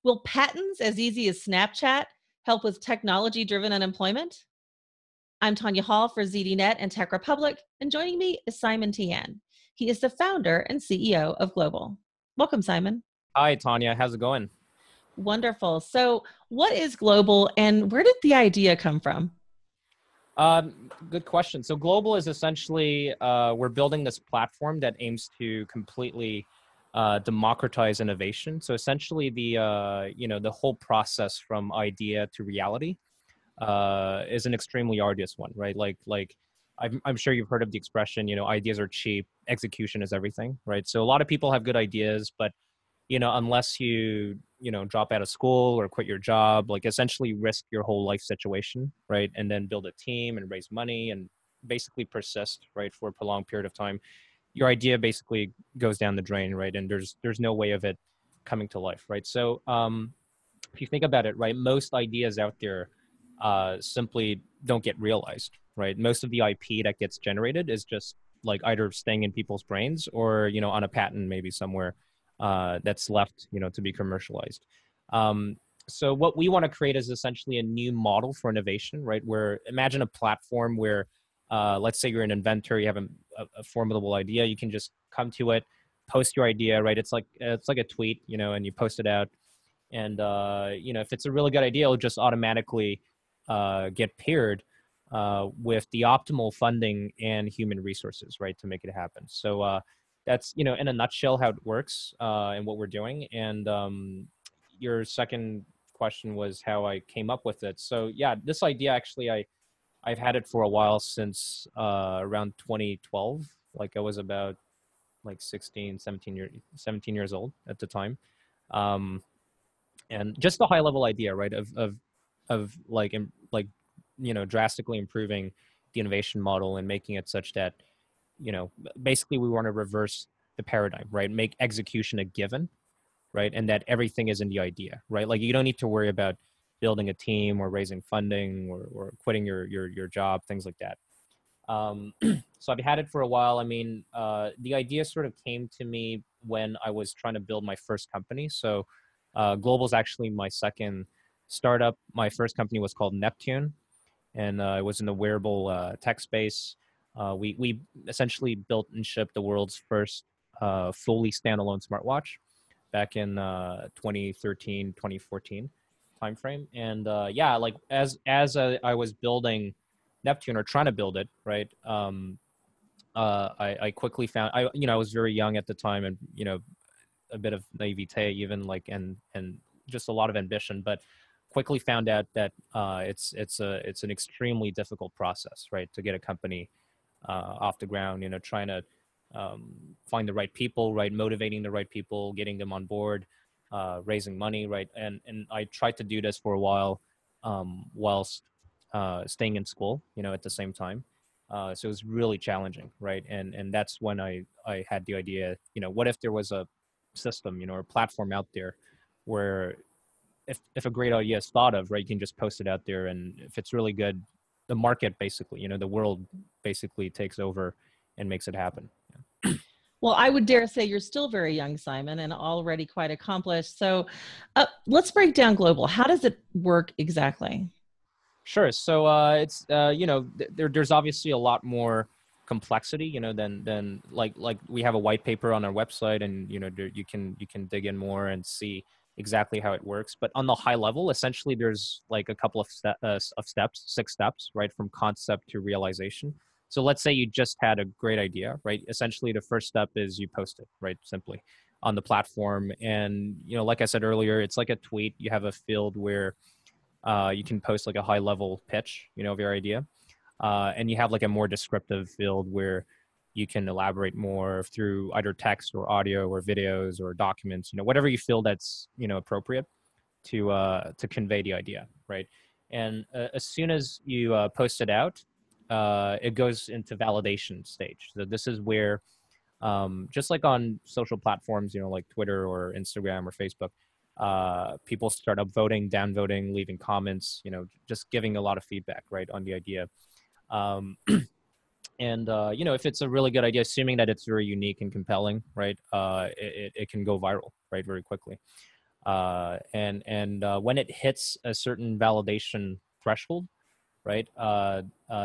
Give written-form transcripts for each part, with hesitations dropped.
Will patents as easy as Snapchat help with technology-driven unemployment? I'm Tanya Hall for ZDNet and Tech Republic, and joining me is Simon Tian. He is the founder and CEO of Globle. Welcome, Simon. Hi, Tanya. How's it going? Wonderful. So, what is Globle, and where did the idea come from? Good question. So Globle is essentially, we're building this platform that aims to completely democratize innovation. So essentially the whole process from idea to reality is an extremely arduous one, right? I'm sure you've heard of the expression, ideas are cheap, execution is everything, right? So a lot of people have good ideas, but unless you drop out of school or quit your job, like essentially risk your whole life situation, right? And then build a team and raise money and basically persist, right, for a prolonged period of time, your idea basically goes down the drain, right? And there's no way of it coming to life, right? So if you think about it, right, most ideas out there simply don't get realized, right? Most of the IP that gets generated is just like either staying in people's brains or, on a patent maybe somewhere that's left, to be commercialized. So what we want to create is essentially a new model for innovation, right? Where imagine a platform where, let's say you're an inventor, you have a formidable idea, you can just come to it, post your idea, right? It's like a tweet, and you post it out, and if it's a really good idea, it'll just automatically get paired with the optimal funding and human resources, right, to make it happen. So that's in a nutshell how it works and what we're doing. And your second question was how I came up with it. So yeah, this idea actually I've had it for a while, since around 2012. Like I was about like 17 years old at the time. And just the high level idea, right, of drastically improving the innovation model and making it such that basically we want to reverse the paradigm, right? Make execution a given, right? And that everything is in the idea, right? Like you don't need to worry about building a team or raising funding or quitting your job, things like that. So I've had it for a while. I mean, the idea sort of came to me when I was trying to build my first company. So Globle is actually my second startup. My first company was called Neptune, and it was in the wearable tech space. We essentially built and shipped the world's first fully standalone smartwatch back in 2013, 2014 timeframe. And yeah, like as I was building Neptune, or trying to build it, right? I quickly found I was very young at the time, and a bit of naivete even, like and just a lot of ambition, but quickly found out that it's an extremely difficult process, right, to get a company off the ground. Trying to find the right people, right, motivating the right people, getting them on board, raising money, right, and I tried to do this for a while whilst staying in school, at the same time. So it was really challenging, right, and that's when I had the idea, what if there was a system, or a platform out there where if a great idea is thought of, right, you can just post it out there, and if it's really good, the market basically, the world basically takes over and makes it happen. Well, I would dare say you're still very young, Simon, and already quite accomplished. So let's break down Globle. How does it work exactly? Sure. So it's there's obviously a lot more complexity, than like we have a white paper on our website, and you can dig in more and see exactly how it works. But on the high level, essentially, there's like a couple of steps, 6 steps, right, from concept to realization. So let's say you just had a great idea, right? Essentially, the first step is you post it, right, simply on the platform. And like I said earlier, it's like a tweet. You have a field where you can post like a high level pitch, of your idea. And you have like a more descriptive field where you can elaborate more through either text or audio or videos or documents, whatever you feel that's, appropriate to convey the idea, right? And as soon as you post it out, it goes into validation stage. So this is where, just like on social platforms, like Twitter or Instagram or Facebook, people start up voting, downvoting, leaving comments, just giving a lot of feedback, right, on the idea. And if it's a really good idea, assuming that it's very unique and compelling, right, it can go viral, right, very quickly. And when it hits a certain validation threshold, right,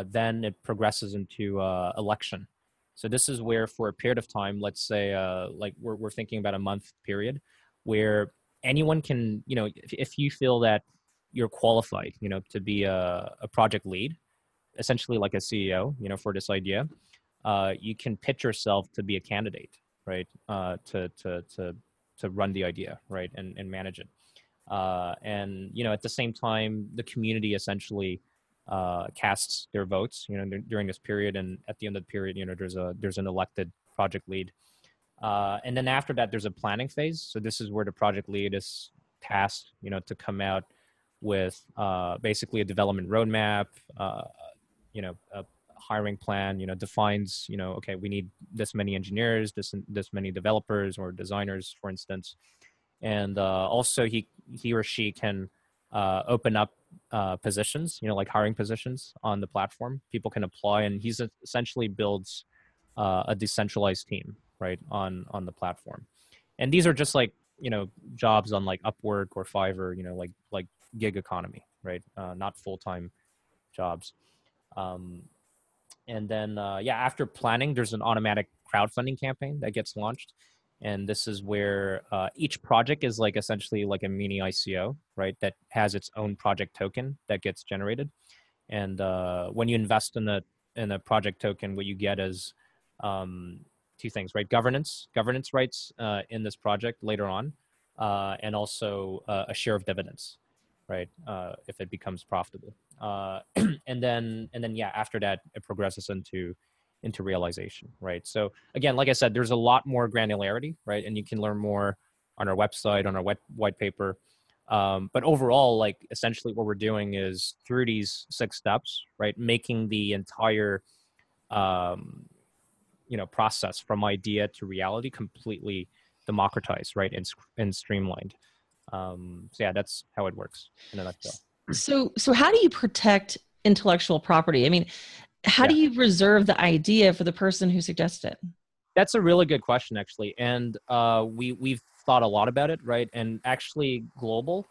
then it progresses into election. So this is where, for a period of time, let's say, like we're thinking about a month period, where anyone can, if you feel that you're qualified, to be a project lead, essentially like a CEO, for this idea, you can pitch yourself to be a candidate, right, to run the idea, right, and manage it. And at the same time, the community essentially casts their votes, during this period, and at the end of the period, there's an elected project lead. And then after that, there's a planning phase. So this is where the project lead is tasked, to come out with basically a development roadmap, a hiring plan, defines, okay, we need this many engineers, this many developers or designers, for instance. And also he or she can open up positions, like hiring positions on the platform. People can apply, and he's essentially builds a decentralized team, right, on the platform. And these are just like, jobs on like Upwork or Fiverr, like gig economy, right, not full-time jobs. And then after planning, there's an automatic crowdfunding campaign that gets launched. And this is where each project is like essentially like a mini ICO, right, that has its own project token that gets generated. And when you invest in a project token, what you get is two things, right? Governance rights in this project later on, and also a share of dividends, right? If it becomes profitable. And then after that, it progresses into realization, right? So again, like I said, there's a lot more granularity, right? And you can learn more on our website, on our white paper. But overall, like essentially what we're doing is through these 6 steps, right, making the entire process from idea to reality completely democratized, right, and streamlined. So yeah, that's how it works in a nutshell. So how do you protect intellectual property? I mean, how do you reserve the idea for the person who suggested it? That's a really good question, actually. And we've thought a lot about it, right? And actually, Globle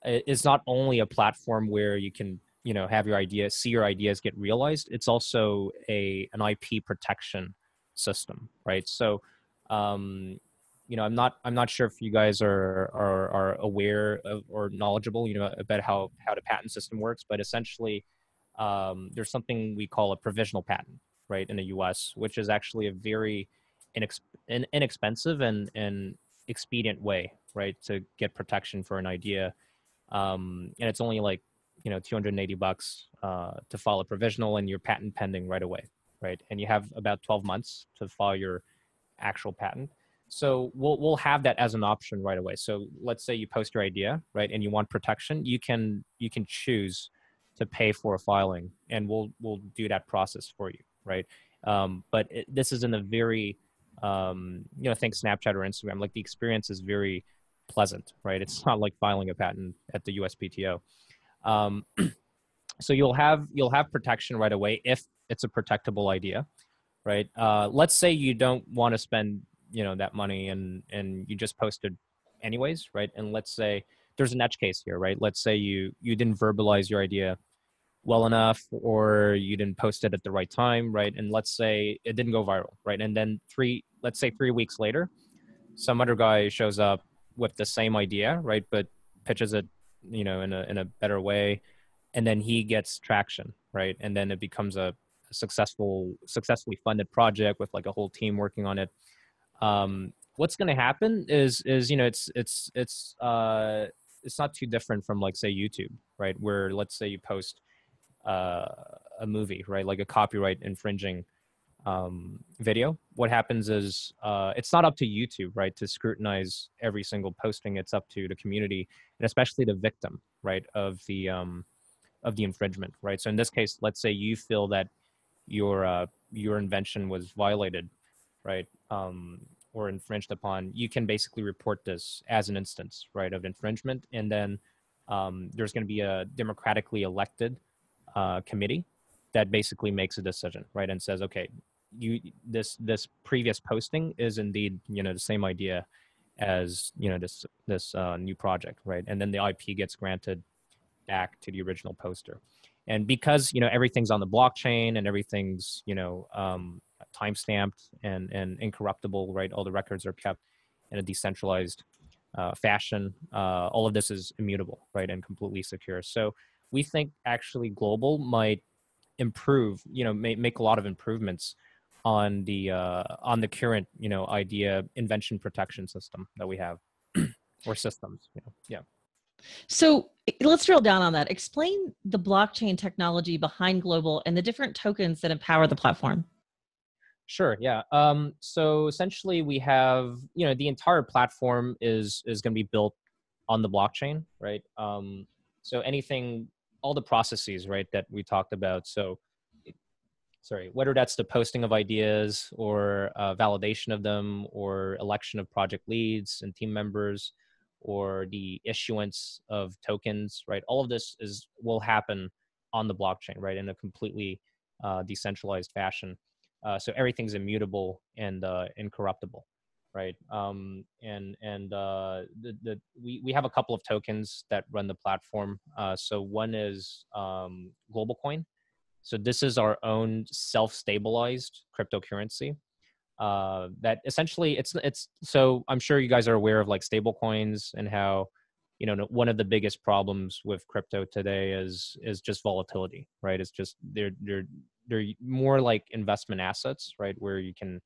is not only a platform where you can, have your ideas, see your ideas get realized. It's also an IP protection system, right? So, I'm not sure if you guys are aware of or knowledgeable, about how the patent system works, but essentially, there's something we call a provisional patent, right, in the U.S., which is actually a very inexpensive and expedient way, right, to get protection for an idea. And it's only like, $280 to file a provisional, and your patent pending right away, right? And you have about 12 months to file your actual patent. So we'll have that as an option right away. So let's say you post your idea, right, and you want protection, you can choose to pay for a filing, and we'll do that process for you, right? But this is in a very think Snapchat or Instagram, like the experience is very pleasant, right? It's not like filing a patent at the USPTO. So you'll have protection right away if it's a protectable idea, right? Let's say you don't want to spend that money, and you just posted anyways, right? And let's say there's an edge case here, right? Let's say you didn't verbalize your idea well enough, or you didn't post it at the right time, right? And let's say it didn't go viral, right? And then 3 weeks later, some other guy shows up with the same idea, right, but pitches it, in a better way, and then he gets traction, right? And then it becomes a successfully funded project with like a whole team working on it. What's going to happen is it's not too different from, like, say, YouTube, right, where let's say you post a movie, right, like a copyright infringing video. What happens is it's not up to YouTube, right, to scrutinize every single posting. It's up to the community, and especially the victim, right, of the infringement, right? So in this case, let's say you feel that your invention was violated, right, or infringed upon. You can basically report this as an instance, right, of infringement, and then there's going to be a democratically elected committee that basically makes a decision, right, and says, okay, this previous posting is indeed the same idea as this new project, right? And then the IP gets granted back to the original poster. And because everything's on the blockchain and everything's time stamped and incorruptible, right? All the records are kept in a decentralized fashion. All of this is immutable, right, and completely secure. So we think actually Globle might improve, make a lot of improvements on the current idea invention protection system that we have or systems. Yeah. So let's drill down on that. Explain the blockchain technology behind Globle and the different tokens that empower the platform. Sure. Yeah. So essentially, we have the entire platform is going to be built on the blockchain, right? So anything, all the processes, right, that we talked about. So, sorry, whether that's the posting of ideas or validation of them, or election of project leads and team members, or the issuance of tokens, right? All of this will happen on the blockchain, right, in a completely decentralized fashion. So everything's immutable and incorruptible, right? We have a couple of tokens that run the platform. So one is Global Coin. So this is our own self-stabilized cryptocurrency. That essentially it's so I'm sure you guys are aware of like stable coins and how one of the biggest problems with crypto today is just volatility, right? It's just they're more like investment assets, right, where you can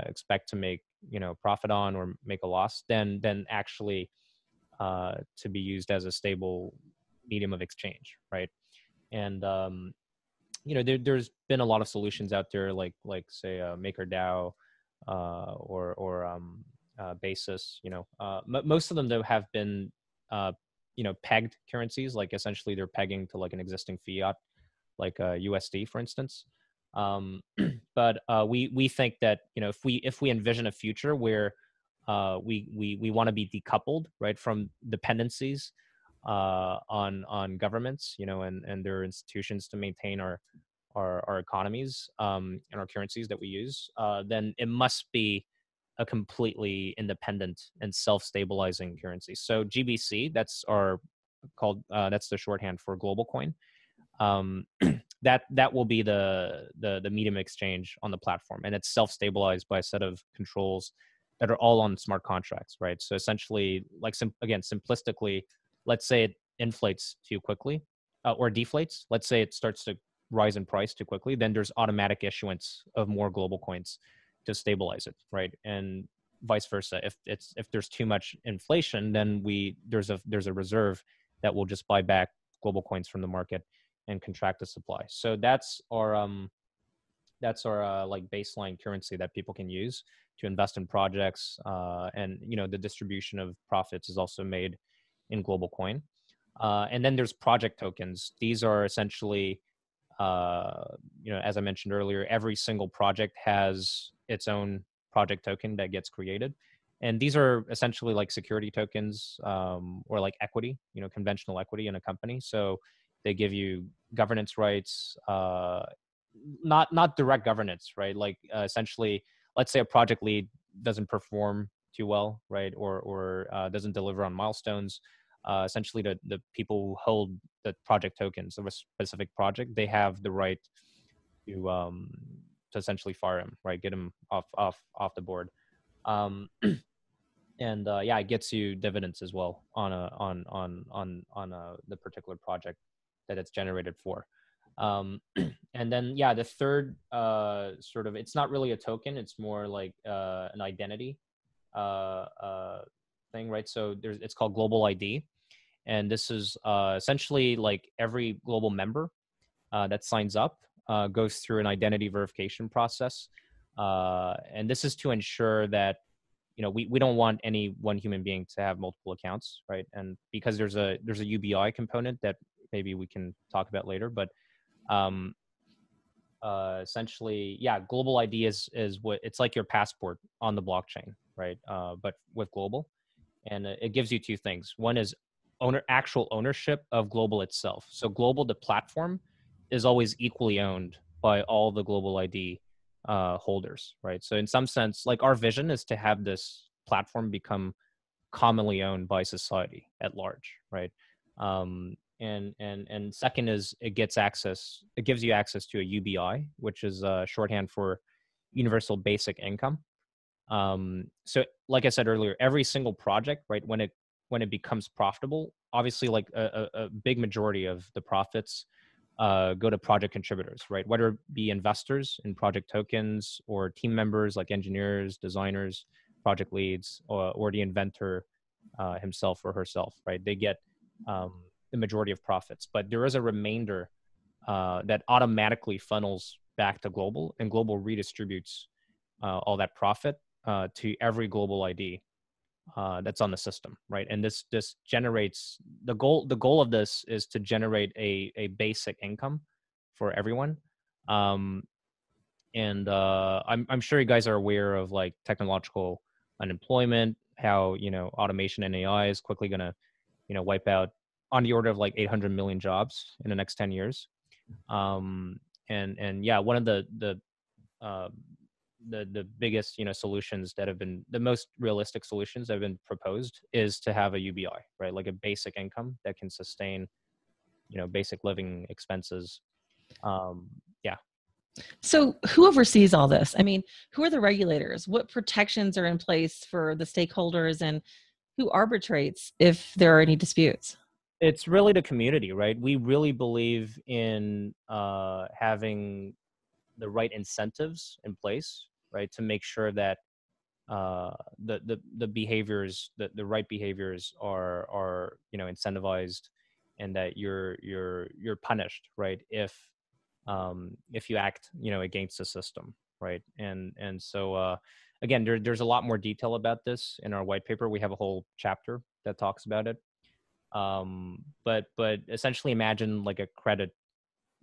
expect to make profit on or make a loss than actually to be used as a stable medium of exchange, right? And there's been a lot of solutions out there, like say MakerDAO or Basis. Most of them though have been pegged currencies, like essentially they're pegging to like an existing fiat, like USD, for instance. But we think that if we envision a future where we want to be decoupled, right, from dependencies on governments, and their institutions to maintain our economies and our currencies that we use, then it must be a completely independent and self-stabilizing currency. So GBC, that's the shorthand for Global Coin. That will be the medium exchange on the platform, and it's self-stabilized by a set of controls that are all on smart contracts, right? So essentially, like simplistically, let's say it inflates too quickly or deflates. Let's say it starts to rise in price too quickly, then there's automatic issuance of more Global Coins to stabilize it, right? And vice versa. If there's too much inflation, then there's a reserve that will just buy back Global Coins from the market and contract the supply. So that's our like baseline currency that people can use to invest in projects, and the distribution of profits is also made in Global Coin. And then there's project tokens. These are essentially as I mentioned earlier, every single project has its own project token that gets created. And these are essentially like security tokens, or like equity, conventional equity in a company. So they give you governance rights, not direct governance, right? Like essentially, let's say a project lead doesn't perform too well, right? Or doesn't deliver on milestones. Essentially, the people who hold the project tokens of a specific project, they have the right to essentially fire him, right? Get him off the board. And it gets you dividends as well on the particular project that it's generated for. And then the third sort of, it's not really a token, it's more like an identity thing, right? So it's called Global ID, and this is essentially like every global member that signs up goes through an identity verification process, and this is to ensure that we don't want any one human being to have multiple accounts, right? And because there's a UBI component that maybe we can talk about later, but essentially, Global ID is what it's like your passport on the blockchain, right? But with Global, and it gives you two things. One is actual ownership of Global itself. So Global, the platform, is always equally owned by all the Global ID holders, right? So in some sense, like our vision is to have this platform become commonly owned by society at large, right? And second is it gives you access to a UBI, which is shorthand for universal basic income. So like I said earlier, every single project, right, when it becomes profitable, obviously like a big majority of the profits go to project contributors, right? Whether it be investors in project tokens or team members like engineers, designers, project leads, or the inventor himself or herself, right? They get the majority of profits, but there is a remainder that automatically funnels back to Globle, and Globle redistributes all that profit to every Global ID that's on the system, right? And this generates the goal of this is to generate a basic income for everyone. And I'm sure you guys are aware of like technological unemployment, how automation and AI is quickly gonna wipe out on the order of like 800 million jobs in the next 10 years. And yeah, one of uh, the biggest solutions that have been the most realistic solutions that have been proposed is to have a UBI, right? Like a basic income that can sustain basic living expenses. Yeah. So who oversees all this? I mean, who are the regulators? What protections are in place for the stakeholders, and who arbitrates if there are any disputes? It's really the community, right? We really believe in having the right incentives in place, right, to make sure that the behaviors, the right behaviors are incentivized, and that you're punished, right, if you act against the system, right? And so again, there's a lot more detail about this in our white paper. We have a whole chapter that talks about it. But essentially imagine like a credit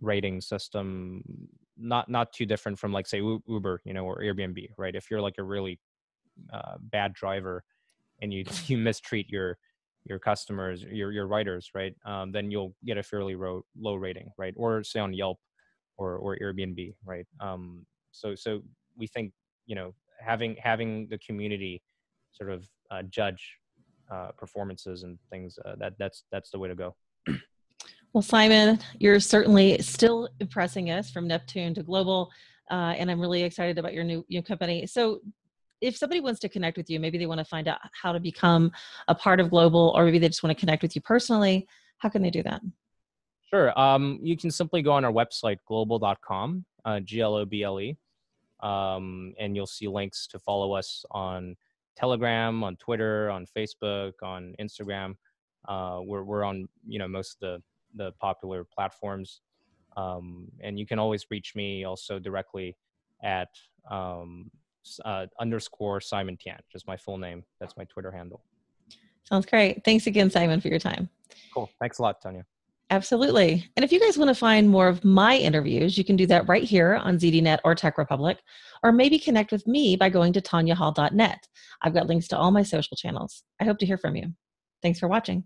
rating system, not too different from like say Uber, or Airbnb, right? If you're like a really bad driver and you you mistreat your customers, your riders, right? Then you'll get a fairly low rating, right? Or say on Yelp or Airbnb, right? So we think having the community sort of judge performances and things, that's the way to go. Well, Simon, you're certainly still impressing us from Neptune to Globle, and I'm really excited about your new company. So if somebody wants to connect with you, maybe they want to find out how to become a part of Globle, or maybe they just want to connect with you personally, how can they do that? Sure. You can simply go on our website, globle.com, Globle, and you'll see links to follow us on Telegram, on Twitter, on Facebook, on Instagram. We're on most of the popular platforms, and you can always reach me also directly at _ Simon Tian, just my full name. That's my Twitter handle. Sounds great. Thanks again, Simon, for your time. Cool. Thanks a lot, Tanya. Absolutely. And if you guys want to find more of my interviews, you can do that right here on ZDNet or Tech Republic, or maybe connect with me by going to tanyahall.net. I've got links to all my social channels. I hope to hear from you. Thanks for watching.